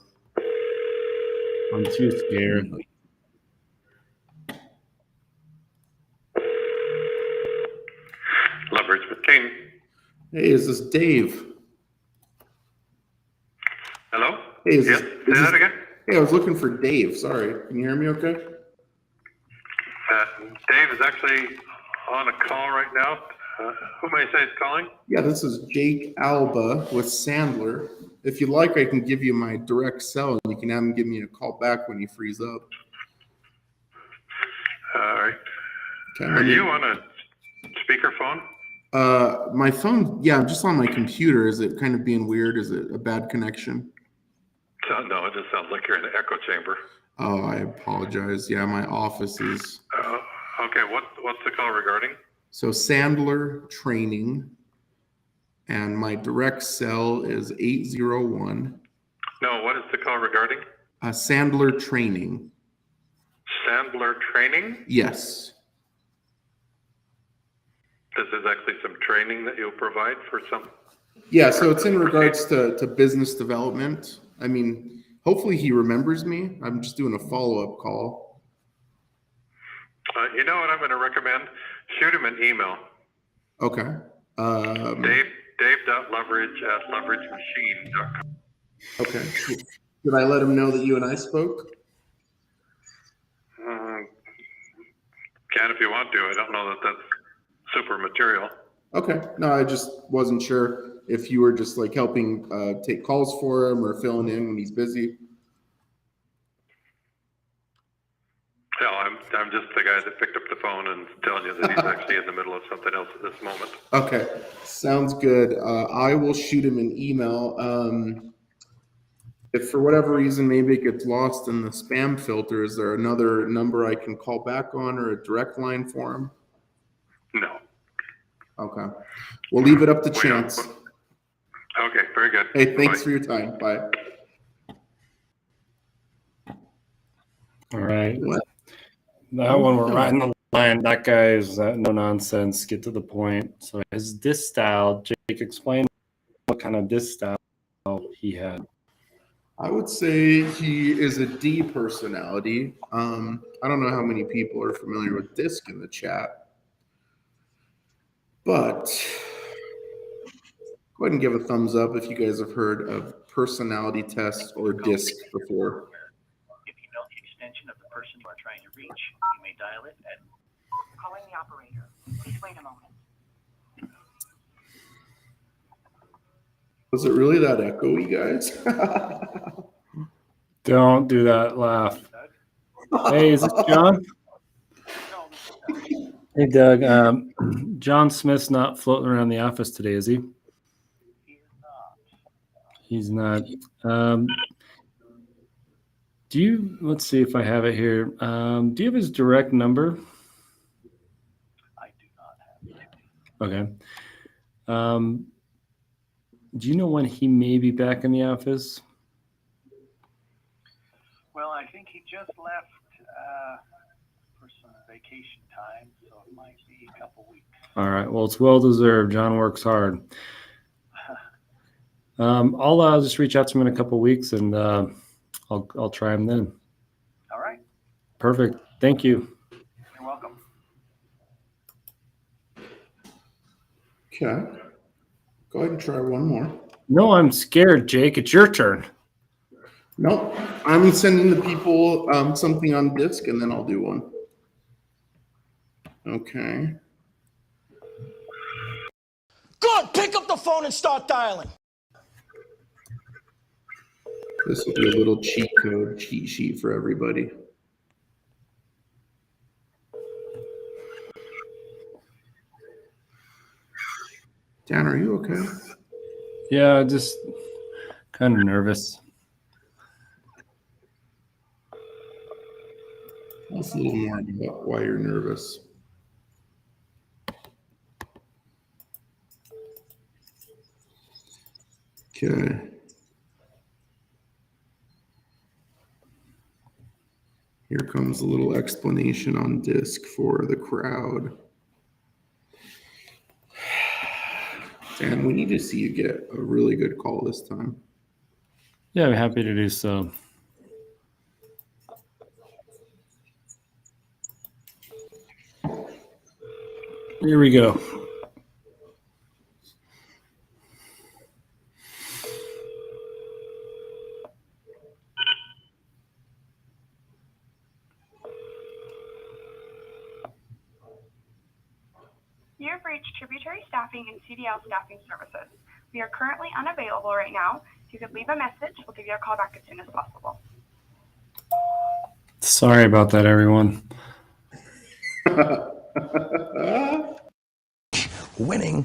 I'm too scared. Leverage McCain. Hey, is this Dave? Hello? Hey, Say that again? Hey, I was looking for Dave. Sorry. Can you hear me okay? Dave is actually on a call right now. Who may I say is calling? Yeah, this is Jake Alba with Sandler. If you like, I can give you my direct cell, and you can have him give me a call back when he frees up. All right. Okay, Are you on a speakerphone? My phone, yeah, I'm just on my computer. Is it kind of being weird? Is it a bad connection? No, it just sounds like you're in an echo chamber. Oh, I apologize. Yeah, my office is. Okay, what's the call regarding? So Sandler Training, and my direct cell is 801. No, what is the call regarding? Sandler Training. Sandler Training? Yes. This is actually some training that you'll provide for some? Yeah, so it's in regards to business development. I mean, hopefully he remembers me. I'm just doing a follow-up call. You know what I'm going to recommend? Shoot him an email. Okay. Dave.leverage@leveragemachine.com. Okay. Did I let him know that you and I spoke? Can if you want to. I don't know that that's super material. Okay. No, I just wasn't sure if you were just like helping take calls for him or filling in when he's busy. No, I'm just the guy that picked up the phone and telling you that he's actually in the middle of something else at this moment. Okay. Sounds good. I will shoot him an email. If for whatever reason maybe it gets lost in the spam filter, is there another number I can call back on or a direct line for him? No. Okay. We'll leave it up to chance. Okay, very good. Hey, thanks Bye. for your time. Bye. All right. What? That one, we're riding the line. That guy is no nonsense. Get to the point. So his disc style, Jake, explain what kind of disc style he had. I would say he is a D personality. I don't know how many people are familiar with DISC in the chat, but go ahead and give a thumbs up if you guys have heard of personality test or DISC before. If you know the extension of the person you are trying to reach, you may dial it at... Calling the operator. Please wait a moment. Was it really that echoey, guys? Don't do that laugh. Hey, is this John? Hey, Doug. John Smith's not floating around the office today, is he? He's not. Do you, let's see if I have it here. Do you have his direct number? I do not have it. Okay. Do you know when he may be back in the office? Well, I think he just left for some vacation time, so it might be a couple weeks. All right. Well, it's well deserved. John works hard. I'll just reach out to him in a couple weeks, and I'll try him then. All right. Perfect. Thank you. You're welcome. Okay. Go ahead and try one more. No, I'm scared, Jake. It's your turn. No, I'm sending the people something on DISC, and then I'll do one. Okay. Good. Pick up the phone and start dialing. This will be a little cheat sheet for everybody. Dan, are you okay? Yeah, just kind of nervous. Tell us a little more about why you're nervous. Okay. Here comes a little explanation on disc for the crowd. Dan, we need to see you get a really good call this time. Yeah, I'm happy to do so. Here we go. You have reached Tributary Staffing and CDL Staffing Services. We are currently unavailable right now. If you could leave a message, we'll give you a call back as soon as possible. Sorry about that, everyone. Winning.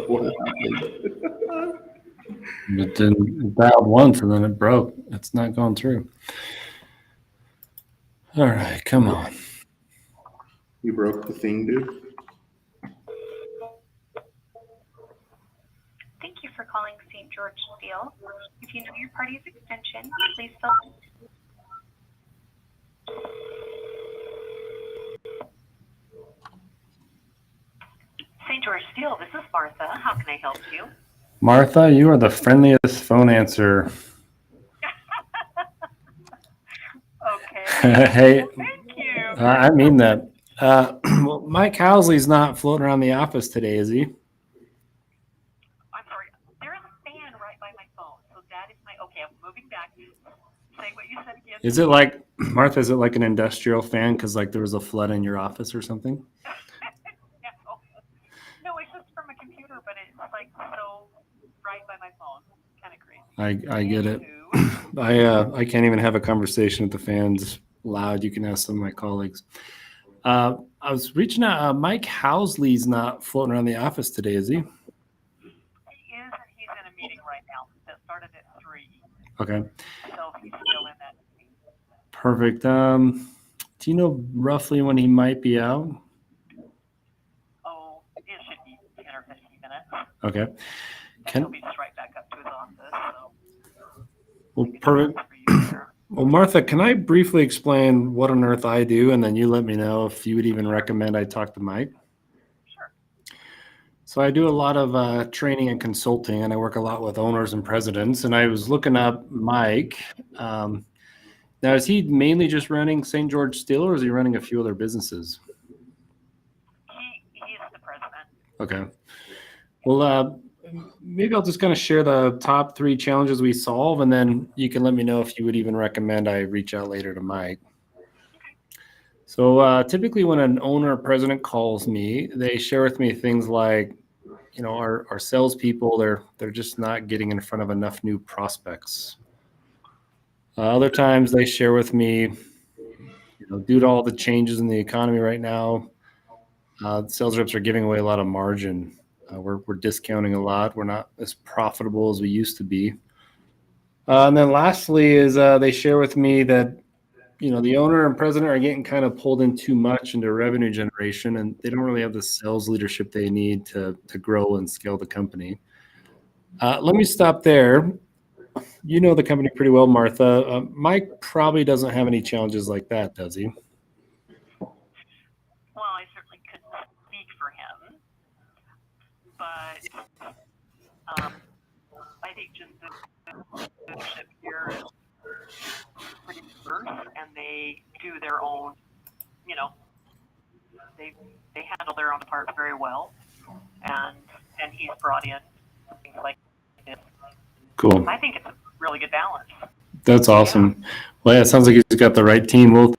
What happened? It dialed once and then it broke. It's not going through. All right, come on. You broke the thing, dude? Thank you for calling St. George Steel. If you know your party's extension, please fill. St. George Steel, this is Martha. How can I help you? Martha, you are the friendliest phone answer. Okay. Hey, Well, thank you. I mean that. Well, Mike Housley's not floating around the office today, is he? I'm sorry. There is a fan right by my phone, so that is my. Okay, I'm moving back. Say what you said again. Is it like, Martha, is it like an industrial fan because like there was a flood in your office or something? No, it's just from a computer, but it's like so right by my phone. Kind of crazy. I get it. I can't even have a conversation with the fans loud. You can ask some of my colleagues. I was reaching out. Mike Housley's not floating around the office today, is he? He is, and he's in a meeting right now that started at 3. Okay. So he's still in that meeting. Perfect. Do you know roughly when he might be out? Oh, it should be 10 or 15 minutes. Okay. He'll be just right back up to his office. So. Well, perfect. Well, Martha, can I briefly explain what on earth I do, and then you let me know if you would even recommend I talk to Mike? Sure. So I do a lot of training and consulting, and I work a lot with owners and presidents. And I was looking up Mike. Now, is he mainly just running St. George Steel, or is he running a few other businesses? He is the president. Okay. Well, maybe I'll just kind of share the top 3 challenges we solve, and then you can let me know if you would even recommend I reach out later to Mike. So typically when an owner or president calls me, they share with me things like, you know, our salespeople, they're just not getting in front of enough new prospects. Other times they share with me, you know, due to all the changes in the economy right now, sales reps are giving away a lot of margin. We're discounting a lot. We're not as profitable as we used to be. And then lastly is they share with me that, you know, the owner and president are getting kind of pulled in too much into revenue generation, and they don't really have the sales leadership they need to grow and scale the company. Let me stop there. You know the company pretty well, Martha. Mike probably doesn't have any challenges like that, does he? Well, I certainly couldn't speak for him, but I think just the leadership here is pretty diverse, and they do their own, you know, they handle their own part very well. and he's brought in things like this. Cool. I think it's a really good balance. That's awesome. Well, yeah, it sounds like he's got the right team. Well,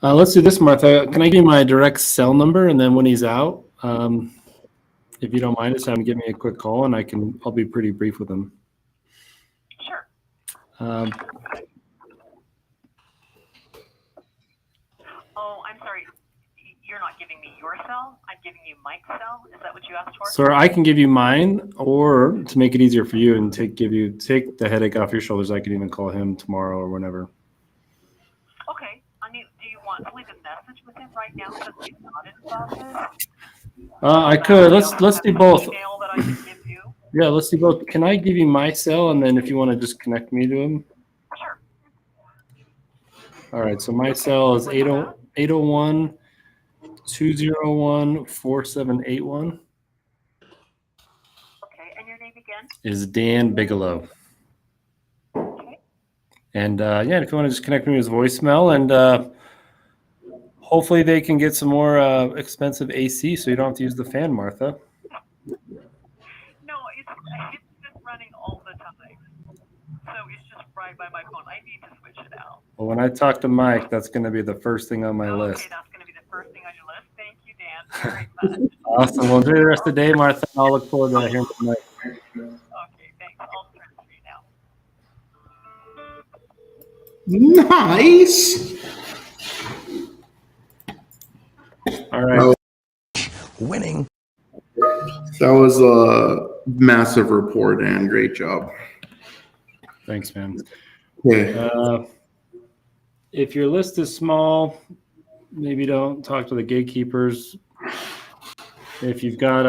let's do this, Martha. Can I give you my direct cell number, and then when he's out, if you don't mind, just have him give me a quick call, and I'll be pretty brief with him. Sure. Oh, I'm sorry. You're not giving me your cell. I'm giving you Mike's cell. Is that what you asked for? So I can give you mine, or to make it easier for you and take the headache off your shoulders, I can even call him tomorrow or whenever. Okay. I mean, do you want to leave a message with him right now since he's not in his office? I could. Let's do both. Email that I can give you? Yeah, let's do both. Can I give you my cell, and then if you want to just connect me to him? Sure. All right. So my cell is 801 201 4781. Okay, and your name again? Is Dan Bigelow. Okay. And yeah, if you want to just connect me with his voicemail, and hopefully they can get some more expensive AC so you don't have to use the fan, Martha. No, it's just running all the time. So it's just right by my phone. I need to switch it out. Well, when I talk to Mike, that's going to be the first thing on my list. Okay, that's going to be the first thing on your list. Thank you, Dan, very much. Awesome. Well, enjoy the rest of the day, Martha. I'll look forward to hearing from Mike. Okay, thanks. I'll transfer you now. Nice. All right. Winning. That was a massive report, Dan. Great job. Thanks, man. Yeah. If your list is small, maybe don't talk to the gatekeepers. If you've got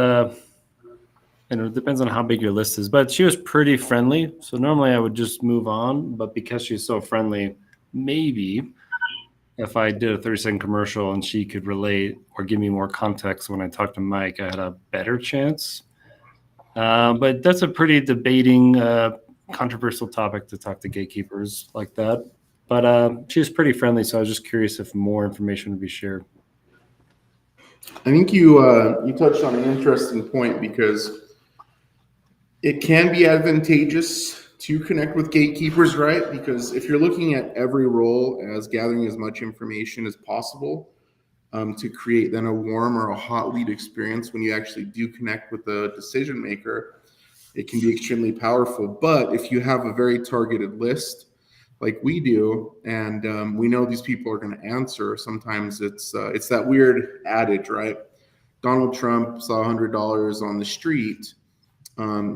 and it depends on how big your list is, but she was pretty friendly. So normally I would just move on, but because she's so friendly, maybe if I did a 30-second commercial and she could relate or give me more context when I talked to Mike, I had a better chance. But that's a pretty debating, controversial topic to talk to gatekeepers like that. But she was pretty friendly, so I was just curious if more information would be shared. I think you touched on an interesting point, because it can be advantageous to connect with gatekeepers, right? Because if you're looking at every role as gathering as much information as possible to create then a warm or a hot lead experience when you actually do connect with the decision maker, it can be extremely powerful. But if you have a very targeted list like we do, and we know these people are going to answer, sometimes it's that weird adage, right? Donald Trump saw $100 on the street.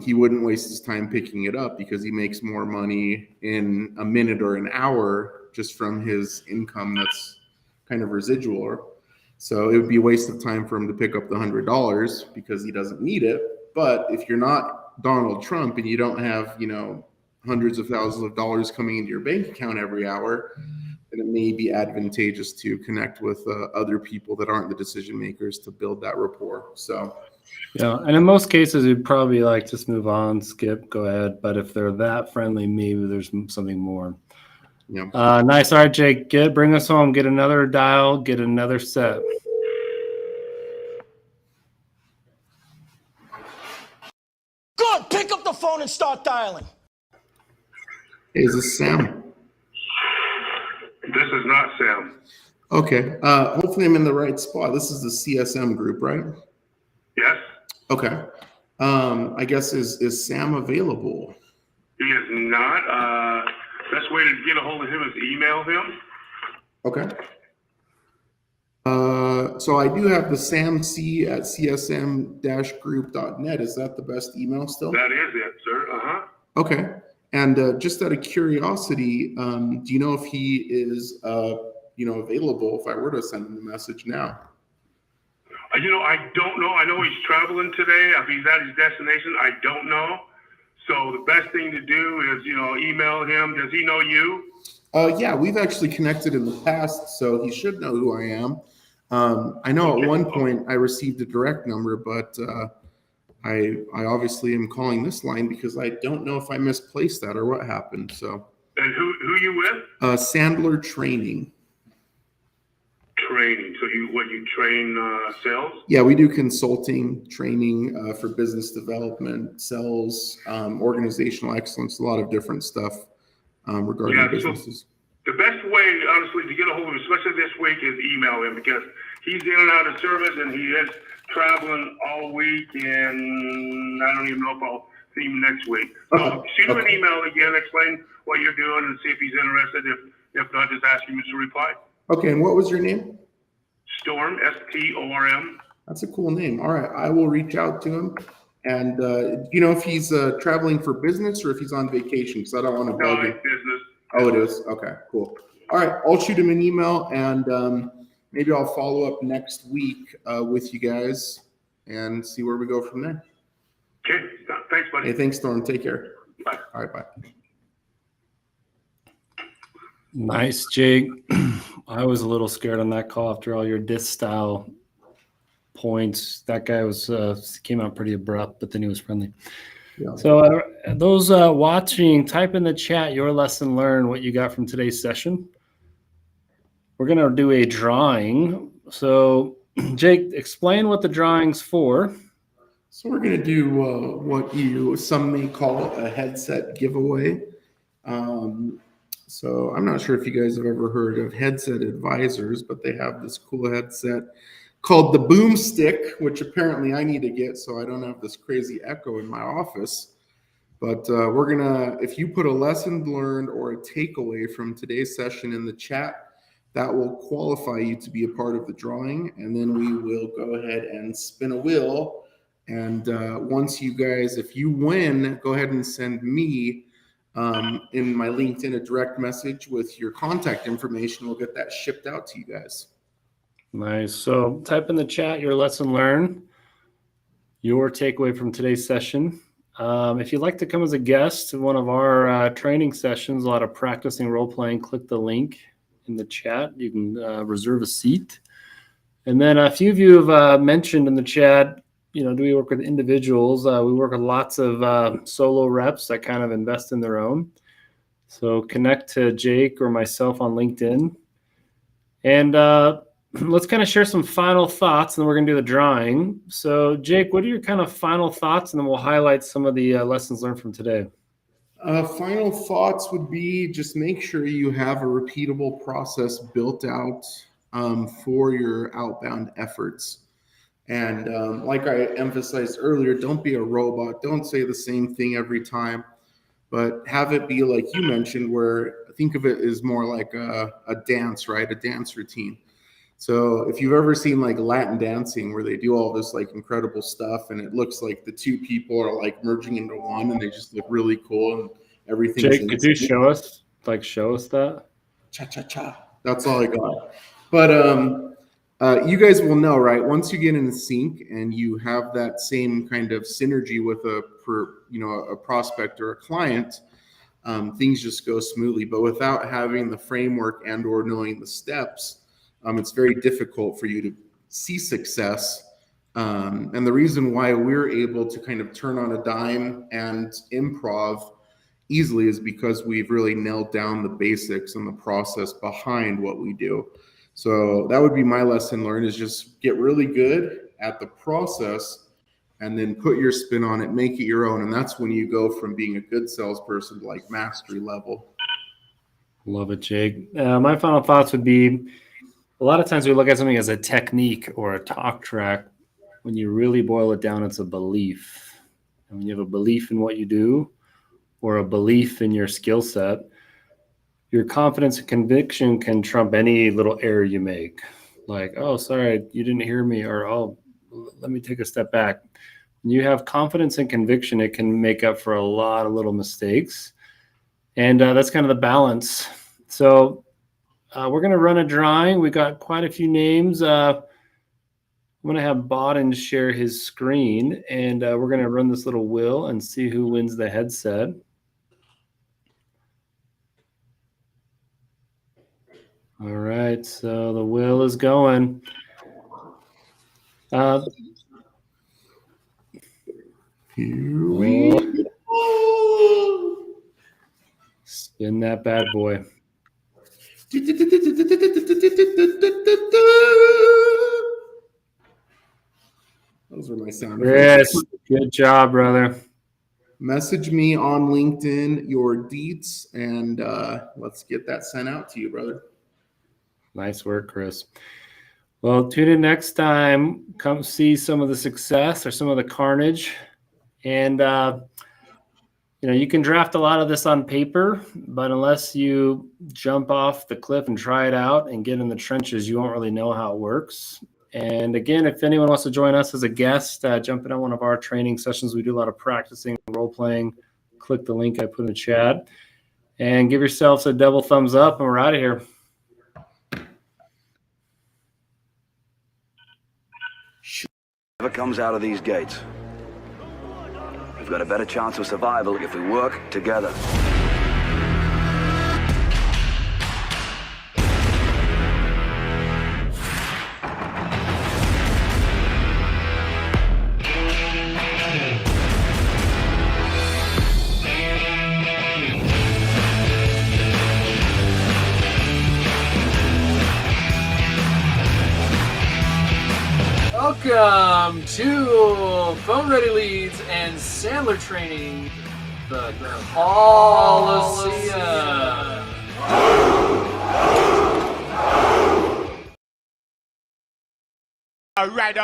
He wouldn't waste his time picking it up because he makes more money in a minute or an hour just from his income that's kind of residual. So it would be a waste of time for him to pick up the $100 because he doesn't need it. But if you're not Donald Trump and you don't have, hundreds of thousands of dollars coming into your bank account every hour, then it may be advantageous to connect with other people that aren't the decision makers to build that rapport. So yeah, and in most cases, you'd probably like just move on, skip, go ahead. But if they're that friendly, maybe there's something more. Yeah. Nice. All right, Jake, bring us home. Get another dial, get another set. Good. Pick up the phone and start dialing. Hey, is this Sam? This is not Sam. Okay. Hopefully I'm in the right spot. This is the CSM group, right? Yes. Okay. I guess is Sam available? He is not. Best way to get a hold of him is email him. Okay. So I do have the samc@csm-group.net. Is that the best email still? That is it, sir. Uh-huh. Okay. And just out of curiosity, do you know if he is, available if I were to send him a message now? I don't know. I know he's traveling today. If he's at his destination, I don't know. So the best thing to do is, email him. Does he know you? Yeah, we've actually connected in the past, so he should know who I am. I know at one point I received a direct number, but I obviously am calling this line because I don't know if I misplaced that or what happened. So. And who you with? Sandler Training. Training. So you train sales? Yeah, we do consulting, training for business development, sales, organizational excellence, a lot of different stuff regarding businesses. So the best way, honestly, to get a hold of him, especially this week, is email him because he's in and out of service and he is traveling all week, and I don't even know if I'll see him next week. So shoot him an email again, explain what you're doing, and see if he's interested. If not, just ask him to reply. Okay, and what was your name? Storm, S-T-O-R-M. That's a cool name. All right, I will reach out to him. And do you know if he's traveling for business or if he's on vacation? Because I don't want to bug him. Business. Oh, it is? Okay, cool. All right, I'll shoot him an email, and maybe I'll follow up next week with you guys and see where we go from there. Okay, thanks, buddy. Hey, thanks, Storm. Take care. Bye. All right, bye. Nice, Jake. I was a little scared on that call after all your diss style points. That guy was came out pretty abrupt, but then he was friendly. Yeah. So those watching, type in the chat your lesson learned, what you got from today's session. We're going to do a drawing. So Jake, explain what the drawing's for. So we're going to do what some may call a headset giveaway. So I'm not sure if you guys have ever heard of Headset Advisors, but they have this cool headset called the Boomstick, which apparently I need to get so I don't have this crazy echo in my office. But we're going to, if you put a lesson learned or a takeaway from today's session in the chat, that will qualify you to be a part of the drawing. And then we will go ahead and spin a wheel. And once you guys, if you win, go ahead and send me in my LinkedIn a direct message with your contact information. We'll get that shipped out to you guys. Nice. So type in the chat your lesson learned, your takeaway from today's session. If you'd like to come as a guest to one of our training sessions, a lot of practicing role playing, click the link in the chat. You can reserve a seat. And then a few of you have mentioned in the chat, you know, do we work with individuals? We work with lots of solo reps that kind of invest in their own. So connect to Jake or myself on LinkedIn. And let's kind of share some final thoughts, and then we're going to do the drawing. So Jake, what are your kind of final thoughts? And then we'll highlight some of the lessons learned from today. Final thoughts would be just make sure you have a repeatable process built out for your outbound efforts. And like I emphasized earlier, don't be a robot. Don't say the same thing every time, but have it be like you mentioned, where think of it as more like a dance, right? A dance routine. So if you've ever seen like Latin dancing where they do all this like incredible stuff and it looks like the two people are like merging into one and they just look really cool and everything. Jake, could you show us that? Cha-cha-cha. That's all I got. But you guys will know, right? Once you get in sync and you have that same kind of synergy with a prospect or a client, things just go smoothly. But without having the framework and or knowing the steps, it's very difficult for you to see success. And the reason why we're able to kind of turn on a dime and improv easily is because we've really nailed down the basics and the process behind what we do. So that would be my lesson learned, is just get really good at the process and then put your spin on it, make it your own. And that's when you go from being a good salesperson to like mastery level. Love it, Jake. My final thoughts would be, a lot of times we look at something as a technique or a talk track. When you really boil it down, it's a belief. And when you have a belief in what you do or a belief in your skill set, your confidence and conviction can trump any little error you make. Like, oh, sorry, you didn't hear me, or, oh, let me take a step back. When you have confidence and conviction, it can make up for a lot of little mistakes. And that's kind of the balance. So we're going to run a drawing. We got quite a few names. I'm going to have Bodden share his screen, and we're going to run this little wheel and see who wins the headset. All right, so the wheel is going. Here we go. Spin that bad boy. Those are my sound Chris, effects. good job, brother. Message me on LinkedIn your deets, and let's get that sent out to you, brother. Nice work, Chris. Well, tune in next time. Come see some of the success or some of the carnage. And, you can draft a lot of this on paper, but unless you jump off the cliff and try it out and get in the trenches, you won't really know how it works. And again, if anyone wants to join us as a guest, jump in on one of our training sessions. We do a lot of practicing, role playing. Click the link I put in the chat and give yourselves a double thumbs up, and we're out of here. Whoever comes out of these gates, we've got a better chance of survival if we work together. Welcome to Phone Ready Leads and Sandler Training, the CALLISEUM. All right.